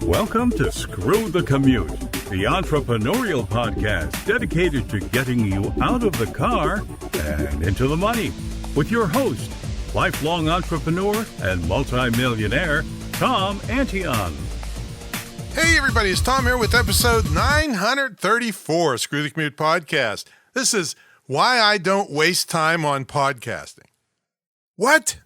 Welcome to Screw the Commute, the entrepreneurial podcast dedicated to getting you out of the car and into the money. With your host, lifelong entrepreneur and multimillionaire, Tom Antion. Hey everybody, it's Tom here with episode 934, Screw the Commute podcast. This is why I don't waste time on podcasting. What?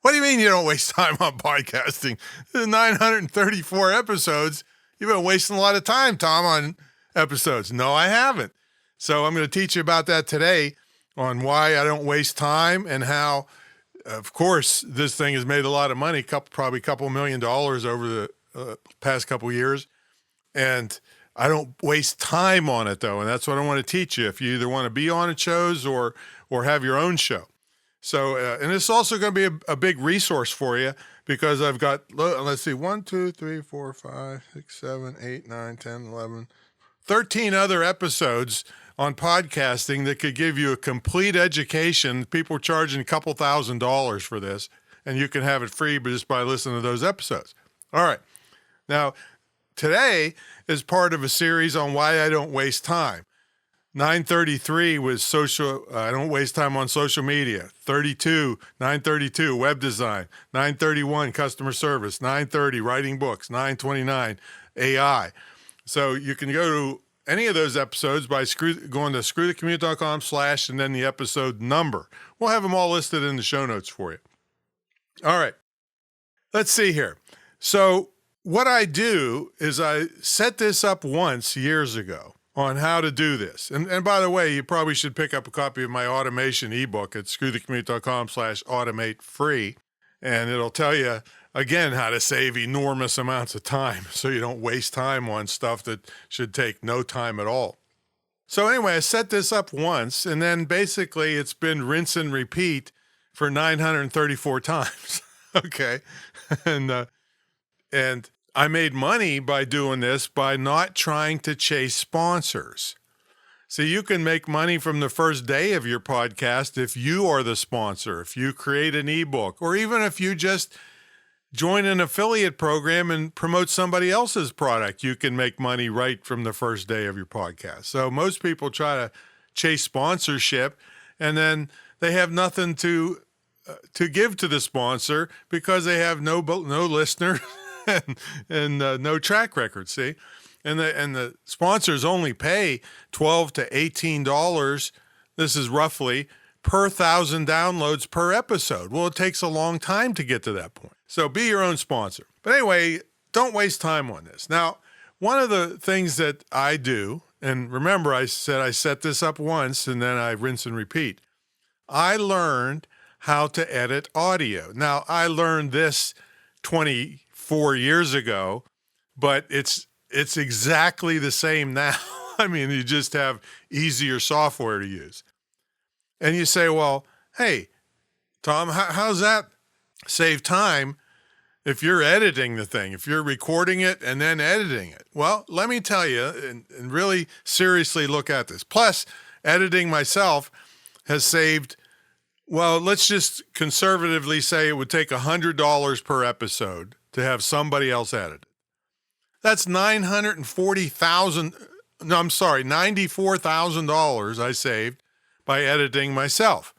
What do you mean you don't waste time on podcasting? 934 episodes. You've been wasting a lot of time, Tom, on episodes. No, I haven't. So I'm going to teach you about that today on why I don't waste time and how, of course, this thing has made a lot of money, probably a couple $1 million over the past couple years. And I don't waste time on it, though. And that's what I want to teach you if you either want to be on shows or have your own show. So, and it's also going to be a big resource for you because I've got, let's see, 1, 2, 3, 4, 5, 6, 7, 8, 9, 10, 11, 13 other episodes on podcasting that could give you a complete education. People are charging a couple $1,000s for this, and you can have it free just by listening to those episodes. All right. Now, today is part of a series on why I don't waste time. 933 was I don't waste time on social media. 932, web design. 931, customer service. 930, writing books. 929, AI. So you can go to any of those episodes by going to screwthecommute.com/ and then the episode number. We'll have them all listed in the show notes for you. All right. Let's see here. So what I do is I set this up once years ago on how to do this. And by the way, you probably should pick up a copy of my automation ebook at screwthecommute.com/automate free. And it'll tell you, again, how to save enormous amounts of time so you don't waste time on stuff that should take no time at all. So anyway, I set this up once, and then basically it's been rinse and repeat for 934 times. Okay. And I made money by doing this by not trying to chase sponsors. So you can make money from the first day of your podcast if you are the sponsor, if you create an ebook, or even if you just join an affiliate program and promote somebody else's product, you can make money right from the first day of your podcast. So most people try to chase sponsorship, and then they have nothing to give to the sponsor because they have no listeners. and no track record, see? And the sponsors only pay $12 to $18, this is roughly, per 1,000 downloads per episode. Well, it takes a long time to get to that point. So be your own sponsor. But anyway, don't waste time on this. Now, one of the things that I do, and remember I said I set this up once and then I rinse and repeat. I learned how to edit audio. Now, I learned this 24 years ago, but it's exactly the same now. I mean, you just have easier software to use. And you say, well, hey, Tom, how's that save time if you're editing the thing, if you're recording it and then editing it? Well, let me tell you, and really seriously look at this. Plus, editing myself has saved, well, let's just conservatively say it would take $100 per episode to have somebody else edit it. That's $94,000 I saved by editing myself.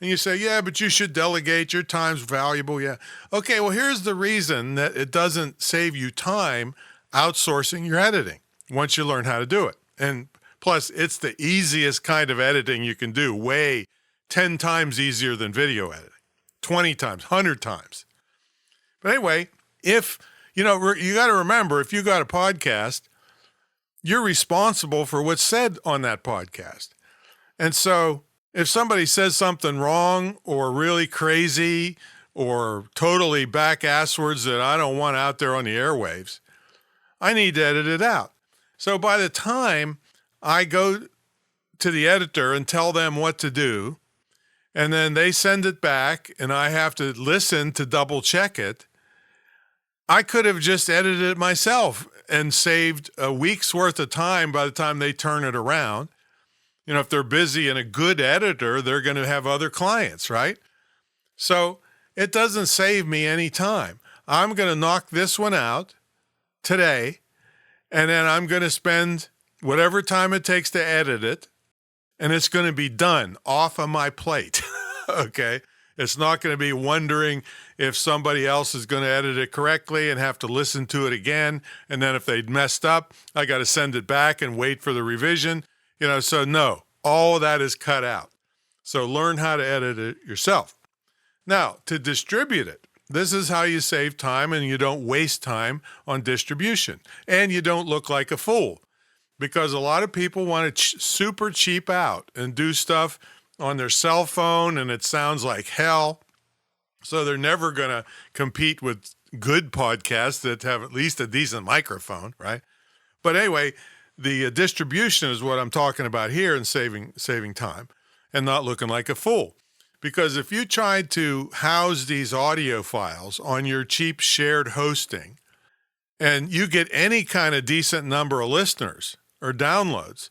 And you say, yeah, but you should delegate. Your time's valuable. Yeah. Okay, well, here's the reason that it doesn't save you time outsourcing your editing once you learn how to do it. And plus, it's the easiest kind of editing you can do, way 10 times easier than video editing, 20 times, 100 times. But anyway, if, you got to remember, if you got a podcast, you're responsible for what's said on that podcast. And so if somebody says something wrong or really crazy or totally back-ass words that I don't want out there on the airwaves, I need to edit it out. So by the time I go to the editor and tell them what to do, and then they send it back and I have to listen to double check it, I could have just edited it myself and saved a week's worth of time by the time they turn it around. If they're busy and a good editor, they're going to have other clients, right? So it doesn't save me any time. I'm going to knock this one out, today, and then I'm going to spend whatever time it takes to edit it, and it's going to be done off of my plate. Okay? It's not going to be wondering if somebody else is going to edit it correctly and have to listen to it again. And then if they'd messed up, I got to send it back and wait for the revision. So no, all of that is cut out. So learn how to edit it yourself. Now, to distribute it, this is how you save time and you don't waste time on distribution. And you don't look like a fool, because a lot of people want to super cheap out and do stuff on their cell phone, and it sounds like hell. So they're never going to compete with good podcasts that have at least a decent microphone, right? But anyway, the distribution is what I'm talking about here, and saving time and not looking like a fool. Because if you tried to house these audio files on your cheap shared hosting and you get any kind of decent number of listeners or downloads,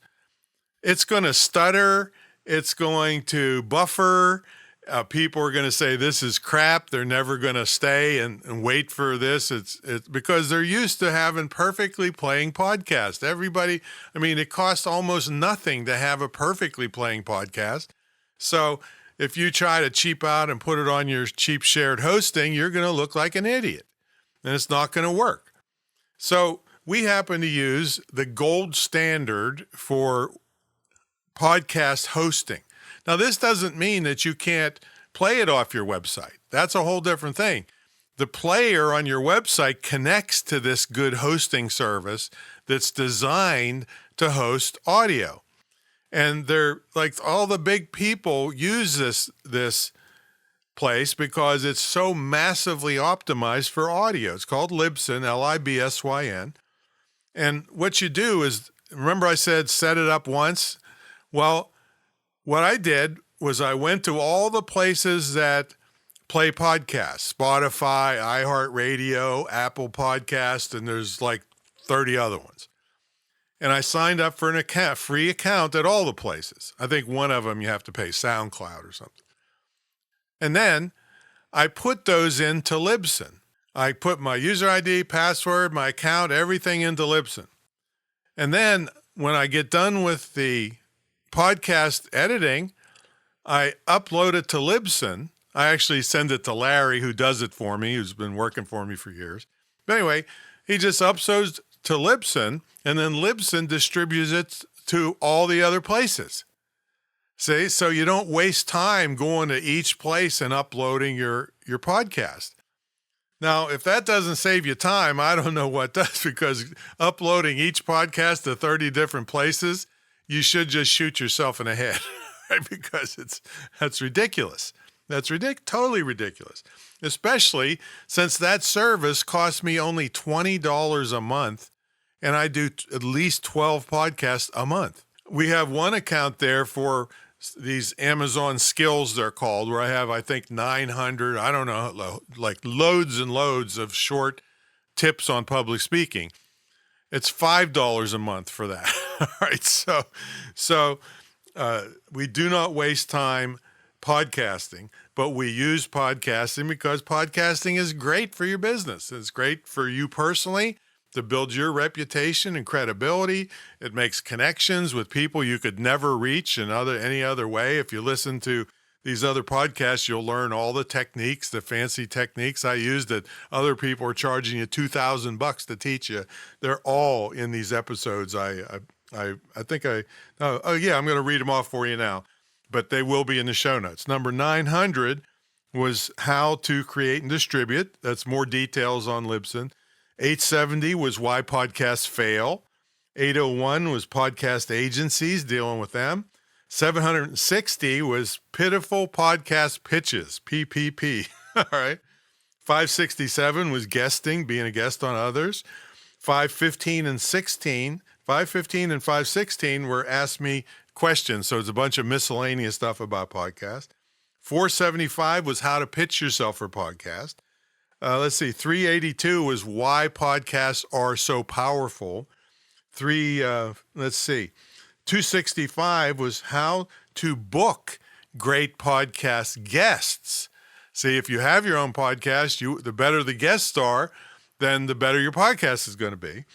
it's going to stutter. It's going to buffer. People are going to say this is crap. They're never going to stay and wait for this. It's because they're used to having perfectly playing podcasts. Everybody, it costs almost nothing to have a perfectly playing podcast. So if you try to cheap out and put it on your cheap shared hosting, you're going to look like an idiot, and it's not going to work. So we happen to use the gold standard for podcast hosting. Now, this doesn't mean that you can't play it off your website. That's a whole different thing. The player on your website connects to this good hosting service that's designed to host audio. And they're like, all the big people use this place because it's so massively optimized for audio. It's called Libsyn, Libsyn. And what you do is, remember I said set it up once? Well, what I did was I went to all the places that play podcasts, Spotify, iHeartRadio, Apple Podcast, and there's like 30 other ones. And I signed up for an free account at all the places. I think one of them you have to pay, SoundCloud or something. And then I put those into Libsyn. I put my user ID, password, my account, everything into Libsyn. And then when I get done with the podcast editing, I upload it to Libsyn. I actually send it to Larry, who does it for me, who's been working for me for years. But anyway, he just uploads to Libsyn, and then Libsyn distributes it to all the other places. See, so you don't waste time going to each place and uploading your podcast. Now, if that doesn't save you time, I don't know what does, because uploading each podcast to 30 different places, you should just shoot yourself in the head, right? Because that's ridiculous. That's totally ridiculous, especially since that service costs me only $20 a month, and I do at least 12 podcasts a month. We have one account there for these Amazon skills, they're called, where I have, I think, 900, I don't know, like loads and loads of short tips on public speaking. It's $5 a month for that. All right. So we do not waste time podcasting, but we use podcasting because podcasting is great for your business. It's great for you personally to build your reputation and credibility. It makes connections with people you could never reach in any other way. If you listen to these other podcasts, you'll learn all the techniques, the fancy techniques I use that other people are charging you $2,000 to teach you. They're all in these episodes. I'm going to read them off for you now, but they will be in the show notes. Number 900 was how to create and distribute. That's more details on Libsyn. 870 was why podcasts fail. 801 was podcast agencies, dealing with them. 760 was pitiful podcast pitches, PPP. All right. 567 was guesting, being a guest on others. 515 and 516 were Ask Me Questions. So it's a bunch of miscellaneous stuff about podcasts. 475 was how to pitch yourself for podcast. 382 was why podcasts are so powerful. 265 was how to book great podcast guests. See, if you have your own podcast, the better the guests are, then the better your podcast is going to be.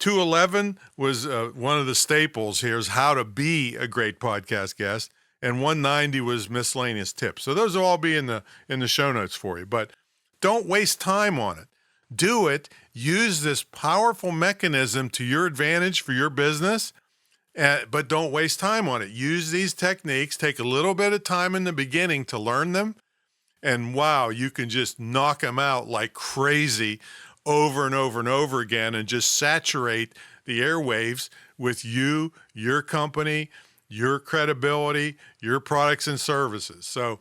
211 was one of the staples here is how to be a great podcast guest. And 190 was miscellaneous tips. So those will all be in the show notes for you. But don't waste time on it. Do it. Use this powerful mechanism to your advantage for your business, but don't waste time on it. Use these techniques. Take a little bit of time in the beginning to learn them. And wow, you can just knock them out like crazy over and over and over again and just saturate the airwaves with you, your company, your credibility, your products and services. So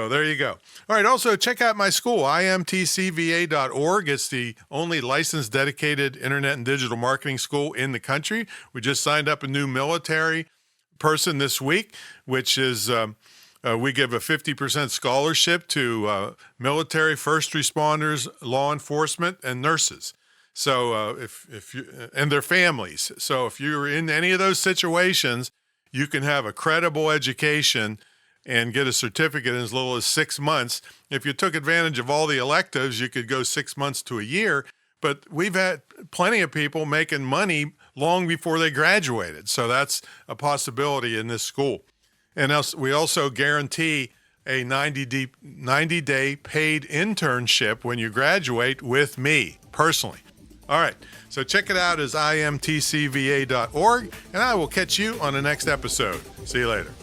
there you go. All right. Also, check out my school, imtcva.org. It's the only licensed, dedicated internet and digital marketing school in the country. We just signed up a new military person this week, which is we give a 50% scholarship to military, first responders, law enforcement, and nurses. So if you and their families. So if you're in any of those situations, you can have a credible education and get a certificate in as little as 6 months. If you took advantage of all the electives, you could go 6 months to a year. But we've had plenty of people making money long before they graduated. So that's a possibility in this school. And we also guarantee a 90-day paid internship when you graduate with me personally. All right, so check it out as imtcva.org, and I will catch you on the next episode. See you later.